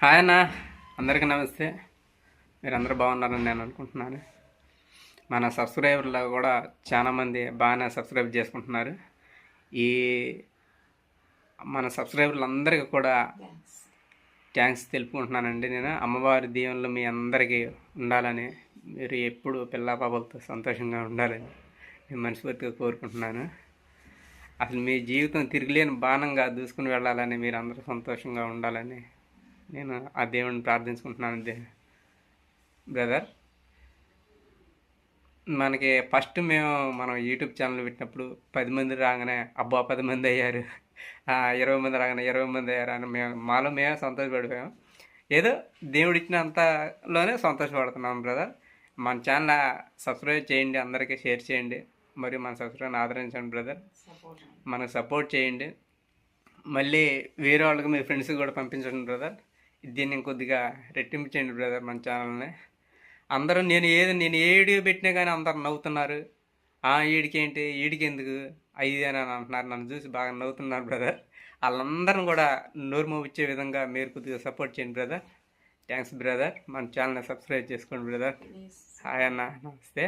Hi అన్న, అందరికీ నమస్తే. మీరందరూ బాగున్నారని నేను అనుకుంటున్నాను. మన సబ్స్క్రైబర్లు కూడా చాలామంది బాగానే సబ్స్క్రైబ్ చేసుకుంటున్నారు. ఈ మన సబ్స్క్రైబర్లందరికీ కూడా థ్యాంక్స్ తెలుపుకుంటున్నానండి. నేను అమ్మవారి దీవెనలు మీ అందరికీ ఉండాలని, మీరు ఎప్పుడు పిల్ల పాపలతో సంతోషంగా ఉండాలని నేను మనస్ఫూర్తిగా కోరుకుంటున్నాను. అసలు మీ జీవితం తిరిగిలేని బాణంగా దూసుకుని వెళ్ళాలని, మీరు అందరూ సంతోషంగా ఉండాలని నేను ఆ దేవుడిని ప్రార్థించుకుంటున్నాను. బ్రదర్, మనకి ఫస్ట్ మనం యూట్యూబ్ ఛానల్ పెట్టినప్పుడు 10 మంది రాగానే అబ్బా 10 మంది అయ్యారు, 20 మంది రాగానే 20 మంది అయ్యారు అని మేమే సంతోషపడిపోయాం. ఏదో దేవుడు ఇచ్చినంతలోనే సంతోషపడుతున్నాం. బ్రదర్, మన ఛానల్ సబ్స్క్రైబ్ చేయండి, అందరికీ షేర్ చేయండి, మరియు మన సబ్స్క్రైబ్ ఆదరించండి. బ్రదర్, మనకు సపోర్ట్ చేయండి. మళ్ళీ వేరే వాళ్ళకి మీ ఫ్రెండ్స్కి కూడా పంపించండి. బ్రదర్, దీన్ని కొద్దిగా రెట్టింపు చేయండి. బ్రదర్, మన ఛానల్ని అందరూ నేను ఏ వీడియో పెట్టినా కానీ అందరు నవ్వుతున్నారు. వీడికేంటి, వీడికి ఎందుకు అయ్యి అని అంటున్నారు. నన్ను చూసి బాగా నవ్వుతున్నారు. బ్రదర్, వాళ్ళందరిని కూడా నోరు మోపించే విధంగా మీరు కొద్దిగా సపోర్ట్ చేయండి. Brother, thanks. బ్రదర్, మన ఛానల్ని సబ్స్క్రైబ్ చేసుకోండి. బ్రదర్, హాయ్ అన్న, నమస్తే.